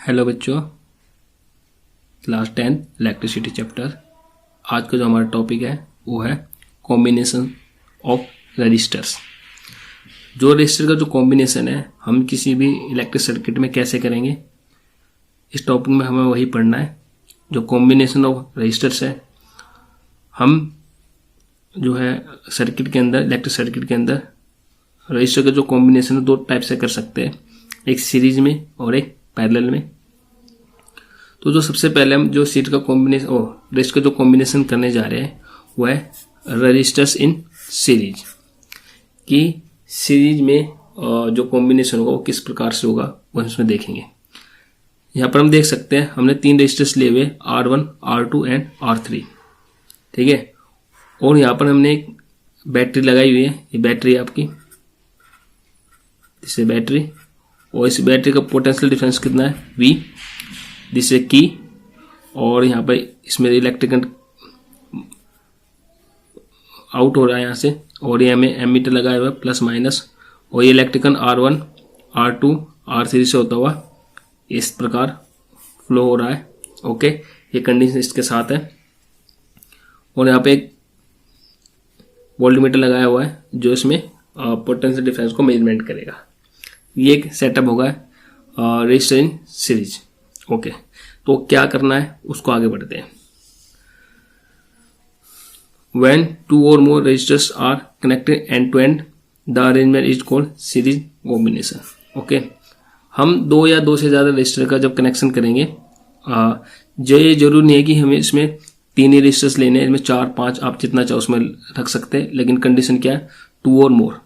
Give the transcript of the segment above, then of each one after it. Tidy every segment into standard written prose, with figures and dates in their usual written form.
Hello बच्चों, class 10 electricity chapter. आज का जो हमारा टॉपिक है वो है कॉम्बिनेशन ऑफ रजिस्टर्स। जो रजिस्टर का जो कॉम्बिनेशन है हम किसी भी इलेक्ट्रिक सर्किट में कैसे करेंगे, इस टॉपिक में हमें वही पढ़ना है। जो कॉम्बिनेशन ऑफ रजिस्टर्स है, हम जो है सर्किट के अंदर, इलेक्ट्रिक सर्किट के अंदर रजिस्टर का जो कॉम्बिनेशन है दो टाइप से कर सकते हैं, एक सीरीज में और एक पैरेलल में। तो जो सबसे पहले हम जो सीट का कॉम्बिनेशन रजिस्टर का जो कॉम्बिनेशन करने जा रहे हैं वो है रजिस्टर्स इन सीरीज। कि सीरीज में जो कॉम्बिनेशन होगा वो किस प्रकार से होगा वो इसमें देखेंगे। यहाँ पर हम देख सकते हैं हमने तीन रजिस्टर्स लिए हुए R1, R2 एंड R3, ठीक है। और यहाँ पर हमने एक बैटरी लगाई हुई है, ये बैटरी है आपकी, जिससे बैटरी, और इस बैटरी का पोटेंशियल डिफरेंस कितना है V, जिससे की, और यहाँ पर इसमें इलेक्ट्रिक आउट हो रहा है यहाँ से, और ये हमें एमीटर लगाया हुआ है प्लस माइनस, और ये इलेक्ट्रिकल R1, R2, R3 से होता हुआ इस प्रकार फ्लो हो रहा है। ओके, ये कंडीशन इसके साथ है। और यहाँ पे एक वोल्टमीटर लगाया हुआ है जो इसमें पोटेंशियल डिफरेंस को मेजरमेंट करेगा। ये एक सेटअप होगा रजिस्टर इन सीरीज। ओके, तो क्या करना है उसको आगे बढ़ते हैं। When two or more registers are connected end to end, the arrangement is called series combination. Okay, हम दो या दो से ज़्यादा रजिस्टर का जब कनेक्शन करेंगे, जो ये जरूरी नहीं है कि हमें इसमें तीन ही रजिस्टर्स लेने हैं, इसमें 4, 5 आप जितना चाहो उसमें रख सकते हैं, लेकिन कंडीशन क्या है, 2 और मोर।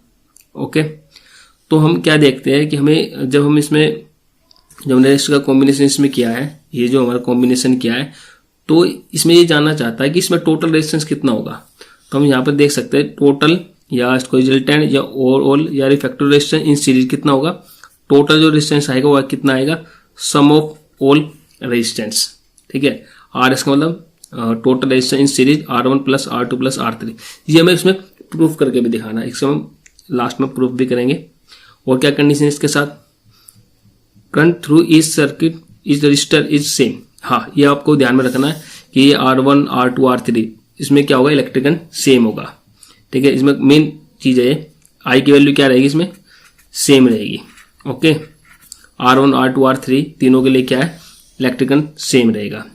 ओके, तो हम क्या देखते हैं कि हमें जब हम इसमें जब हमने रजिस्टर का कॉम्बिनेशन इसमें किया है, ये जो हमारा कॉम्बिनेशन किया है, तो इसमें ये जानना चाहता है कि इसमें टोटल रेजिस्टेंस कितना होगा। तो हम यहाँ पर देख सकते हैं टोटल या इसको रिजल्टेंट या ओवरऑल या रिफ्रैक्टिव रेजिस्टेंस इन सीरीज कितना होगा। टोटल जो रेजिस्टेंस आएगा वो कितना आएगा, सम ऑफ ऑल रेजिस्टेंस, ठीक है। आर इसका मतलब total resistance in series R1 plus R2 plus R3। ये हमें इसमें प्रूफ करके भी दिखाना है, इसको हम लास्ट में प्रूफ भी करेंगे। और क्या कंडीशन इसके साथ, करंट थ्रू इस सर्किट इस रजिस्टर इज सेम। हाँ, ये आपको ध्यान में रखना है कि ये R1, R2, R3 इसमें क्या होगा, इलेक्ट्रिकल सेम होगा, ठीक है। इसमें मेन चीज है आई की वैल्यू क्या रहेगी, इसमें सेम रहेगी। ओके, R1, R2, R3 तीनों के लिए क्या है, इलेक्ट्रिकल सेम रहेगा।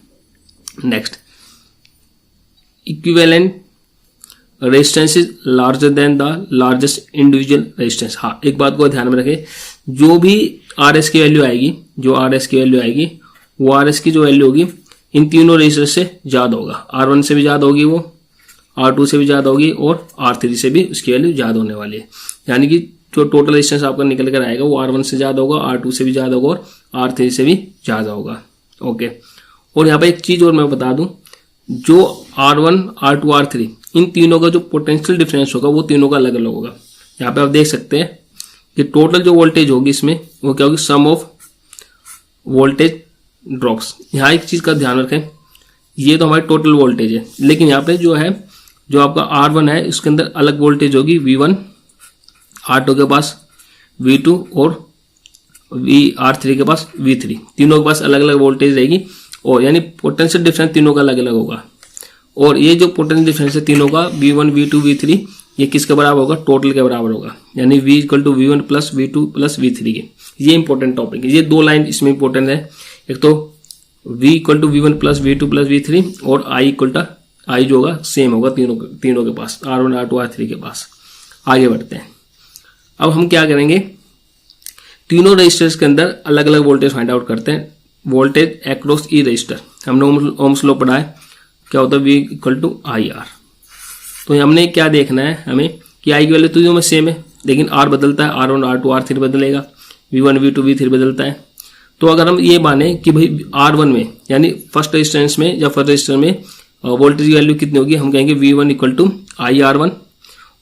Next, equivalent resistance is larger than the largest individual resistance. हाँ, एक बात को ध्यान में रखें, जो भी RS की वैल्यू आएगी, जो RS की वैल्यू आएगी, वो RS की जो वैल्यू होगी इन तीनों रजिस्टर से ज्यादा होगा। R1 से भी ज्यादा होगी, वो R2 से भी ज्यादा होगी, और R3 से भी उसकी वैल्यू ज्यादा होने वाली है। यानी कि जो टोटल रेजिस्टेंस आपका निकल कर आएगा वो R1 से ज्यादा होगा, R2 से भी ज्यादा होगा, और R3 से भी ज्यादा होगा। ओके, और यहाँ पे एक चीज और मैं बता दूं, जो R1, R2, R3 इन तीनों का जो पोटेंशियल डिफरेंस होगा वो तीनों का अलग अलग होगा। यहाँ पे आप देख सकते हैं कि टोटल जो वोल्टेज होगी इसमें वो क्या होगी, सम ऑफ वोल्टेज ड्रॉप्स। यहाँ एक चीज का ध्यान रखें, ये तो हमारी टोटल वोल्टेज है, लेकिन यहाँ पे जो है जो आपका R1 है उसके अंदर अलग वोल्टेज होगी V1, R2 के पास V2 और R3 के पास V3, तीनों के पास अलग अलग वोल्टेज रहेगी। और यानी पोटेंशियल डिफरेंस तीनों का अलग अलग होगा। और ये जो पोटेंशियल डिफरेंस है तीनों का V1, V2, V3 ये किसके बराबर होगा, टोटल के बराबर होगा। यानी V equal to V1 plus V2 plus V3 के। ये इंपॉर्टेंट टॉपिक है, ये दो लाइन इसमें इंपॉर्टेंट है। एक तो V equal to V1 plus V2 plus V3, और I इक्वल टू I जो होगा सेम होगा तीनों के पास, R1, R2, R3 के पास। आगे बढ़ते हैं। अब हम क्या करेंगे, तीनों रजिस्टर्स के अंदर अलग अलग वोल्टेज फाइंड आउट करते हैं। वोल्टेज अक्रॉस ई रजिस्टर, हमने ओम्स लॉ पढ़ा है, क्या होता है V इक्वल टू IR। तो हमने क्या देखना है हमें कि I की वैल्यू तीनों में सेम है, लेकिन R बदलता है, R1, R2, R3 बदलेगा, V1, V2, V3 बदलता है। तो अगर हम ये माने कि भाई R1 में यानी फर्स्ट रेजिस्टेंस में या फर्स्ट रजिस्टर में वोल्टेज की वैल्यू कितनी होगी, हम कहेंगे V1 इक्वल टू IR1,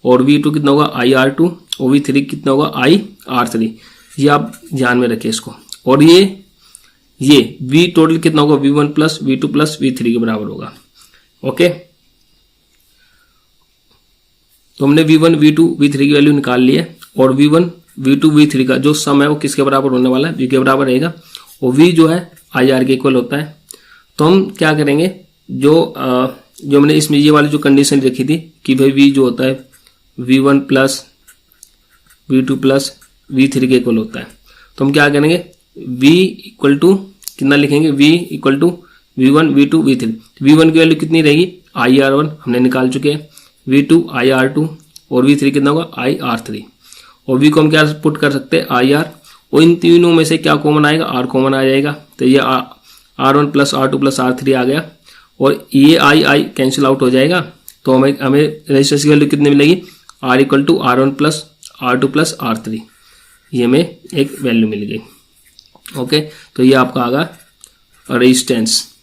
और V2 कितना होगा IR2, और V3 कितना होगा IR3। ये आप ध्यान में रखें इसको। और ये V टोटल कितना होगा, V1 plus V2 plus V3 के बराबर होगा। ओके, तो हमने V1, V2, V3 की वैल्यू निकाल ली है, और V1, V2, V3 का जो सम है वो किसके बराबर होने वाला है, V के बराबर रहेगा। और V जो है आई आर के इक्वल होता है। तो हम क्या करेंगे, जो मैंने इसमें ये वाली जो कंडीशन रखी थी कि भाई वी जो होता है V1 plus V2 plus V3 के इक्वल होता है, तो हम क्या करेंगे V इक्वल टू कितना लिखेंगे, V equal to V1 V2 V3। V1 की वैल्यू कितनी रहेगी, IR1 हमने निकाल चुके हैं, V2 IR2 और V3 कितना होगा IR3। और V को हम क्या पुट कर सकते हैं IR, और इन तीनों में से क्या कॉमन आएगा, R कॉमन आ जाएगा, तो ये R1 plus R2 plus R3 आ गया, और ये I कैंसिल आउट हो जाएगा। तो हमें रेजिस्टेंस की वैल्यू कितनी मिलेगी, R equal to R1 plus R2 plus R3, ये हमें एक वैल्यू मिल गई। ओके, तो ये आपका आ गया resistance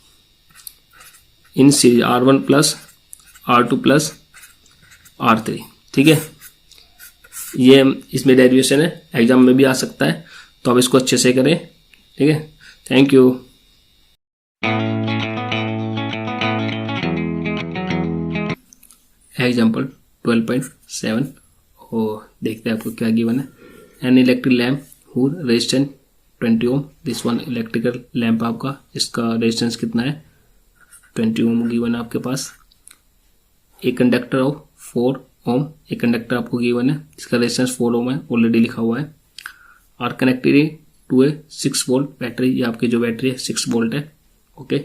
in series R1 plus R2 plus R3। ठीक है, ये इसमें डेरिवेशन है, एग्जाम में भी आ सकता है, तो आप इसको अच्छे से करें। ठीक है, थैंक यू। एग्जाम्पल 12.7 और देखते हैं आपको क्या गिवन है। An electric lamp hood resistance 20 ohm, this one electrical lamp आपका, इसका रेजिस्टेंस कितना है 20 ओम गिवन है आपके पास। एक कंडक्टर ऑफ 4 ओम, एक कंडक्टर आपको गिवन है, इसका रेजिस्टेंस 4 ओम है, ऑलरेडी लिखा हुआ है। Are connected to a 6 volt battery, ये आपकी जो बैटरी है 6 वोल्ट है। ओके,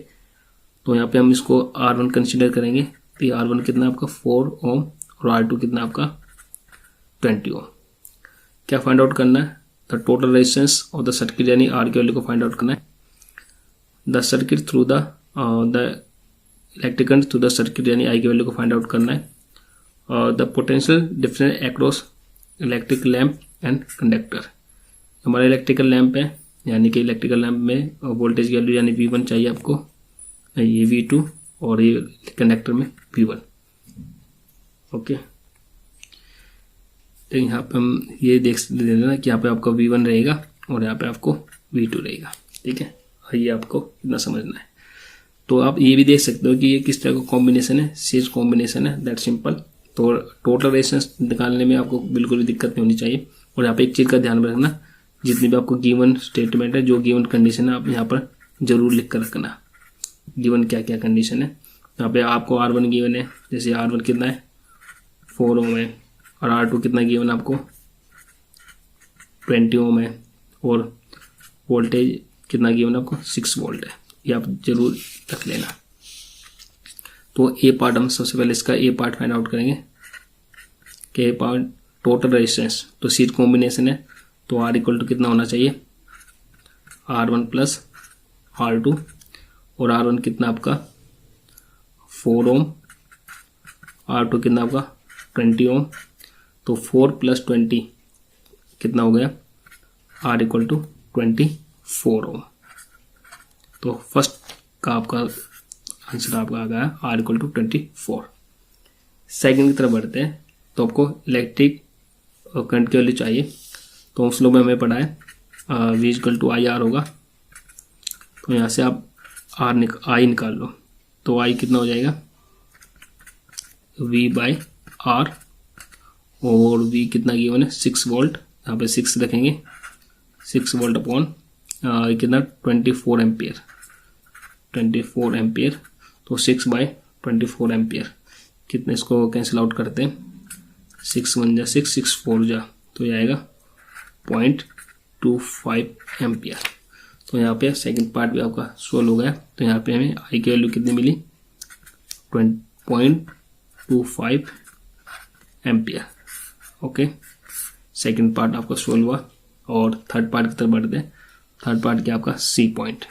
तो यहाँ पे हम इसको R1 कंसिडर करेंगे, तो ये R1 कितना आपका 4 ओम और R2 कितना आपका 20 ओम। क्या फाइंड आउट करना है, the total resistance of the circuit, यानी R की वैल्यू को फाइंड आउट करना है। The circuit through the electric current through the circuit, यानी I की वैल्यू को फाइंड आउट करना है। The potential difference across electric lamp and conductor, हमारा इलेक्ट्रिकल लैम्प है, यानी कि इलेक्ट्रिकल लैम्प में वोल्टेज की वैल्यू यानी V1 चाहिए आपको, ये V2 और ये कंडक्टर में V1। ओके, तो यहाँ पे हम ये देख देना कि यहाँ पे आपका V1 रहेगा और यहाँ पे आपको V2 रहेगा। ठीक है, ये आपको इतना समझना है। तो आप ये भी देख सकते हो कि ये किस तरह का कॉम्बिनेशन है, सीरीज कॉम्बिनेशन है, दैट सिंपल। तो टोटल रेजिस्टेंस निकालने में आपको बिल्कुल भी दिक्कत नहीं होनी चाहिए। और यहाँ पे एक चीज़ का ध्यान रखना, जितनी भी आपको गिवन स्टेटमेंट है, जो गिवन कंडीशन है, आप यहाँ पर जरूर लिख कर रखना गिवन क्या क्या कंडीशन है। यहाँ पे आपको R1 गिवन है, जैसे R1 कितना है 4 ओम है, और R2 कितना गिवन आपको 20 ओम है, और वोल्टेज कितना गिवन आपको 6 वोल्ट है, ये आप जरूर रख लेना। तो ए पार्ट हम सबसे पहले इसका ए पार्ट फाइंड आउट करेंगे कि ए पार्ट टोटल रेजिस्टेंस, तो सीरीज कॉम्बिनेशन है, तो R इक्वल टू कितना होना चाहिए R1 प्लस R2, और R1 कितना आपका 4 ओम, R2 कितना आपका 20 ओम, तो 4 प्लस 20 कितना हो गया R इक्वल टू 24 ओम। तो फर्स्ट का आपका आंसर आपका आ गया R इक्वल टू 24। सेकंड की तरफ बढ़ते हैं, तो आपको इलेक्ट्रिक करंट की वैल्यू चाहिए, तो उस लोग में हमें पढ़ा है V इक्वल टू IR होगा। तो यहाँ से आप I निकाल लो, तो I कितना हो जाएगा V बाई R, और V कितना गिवन है 6 वोल्ट, यहाँ पे 6 रखेंगे, 6 वोल्ट अपॉन कितना 24 एम्पियर, 24 एम्पियर, तो 6 बाई 24 एम्पियर कितने, इसको कैंसिल आउट करते हैं, 6 1 जा 6, 6 4 जा, तो ये आएगा 0.25 एम्पियर। तो यहाँ पे सेकंड पार्ट भी आपका सोल्व हो गया। तो यहाँ पे हमें I की वैल्यू कितनी मिली 0.25 एम्पियर। ओके, सेकंड पार्ट आपका सोल्व हुआ, और थर्ड पार्ट की तरफ बढ़ते हैं। थर्ड पार्ट क्या आपका सी पॉइंट,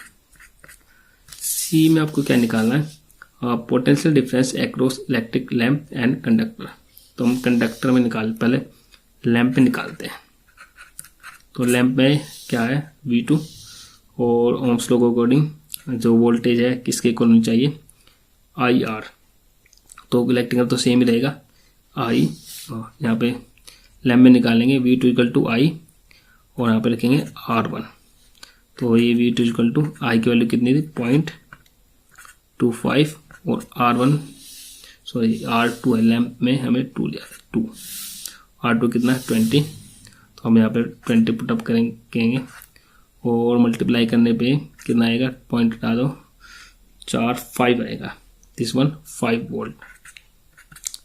सी में आपको क्या निकालना है, potential difference across electric lamp and conductor. तो हम कंडक्टर में पहले लैम्प पे निकालते हैं। तो लैम्प में क्या है V2, और ओम्स लॉ के अकॉर्डिंग जो वोल्टेज है किसके इक्वल होनी चाहिए IR, तो इलेक्ट्रिकल तो सेम ही रहेगा I। यहाँ पे लैम्प में निकालेंगे V2 इक्वल टू I, और यहाँ पे लिखेंगे R1। तो ये V2 इक्वल टू I की वैल्यू कितनी थी 0.25, और R2 है, लैम्प में हमें 2 लिया था 2, R2 कितना 20, तो हम यहाँ पे 20 पुटअप करेंगे, और मल्टीप्लाई करने पे कितना आएगा, पॉइंट हटा दो, 5 आएगा, दिस वन 5 वोल्ट।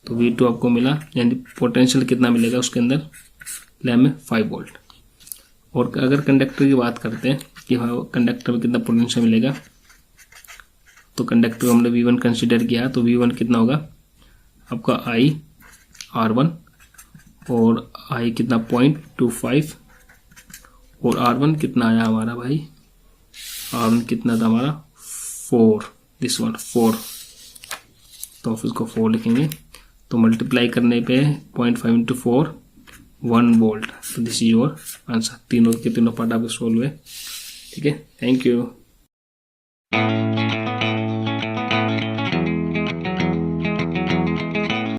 तो V2 आपको मिला, यानी पोटेंशियल कितना मिलेगा उसके अंदर लैम्प में 5 वोल्ट। और अगर कंडक्टर की बात करते हैं कि हाँ कंडक्टर में कितना पोटेंशियल मिलेगा, तो कंडक्टर को हमने V1 कंसिडर किया, तो V1 कितना होगा आपका I R1 और I कितना 0.25 और R1 कितना आया हमारा भाई, R1 कितना था हमारा 4, दिस वन 4, तो फिर इसको 4 लिखेंगे। तो मल्टीप्लाई करने पे 0.5 इंटू 4 1 वोल्ट। तो दिस इज योर आंसर। तीनों के तीनों पार्ट आपके सोल्व हुए। ठीक है, थैंक यू।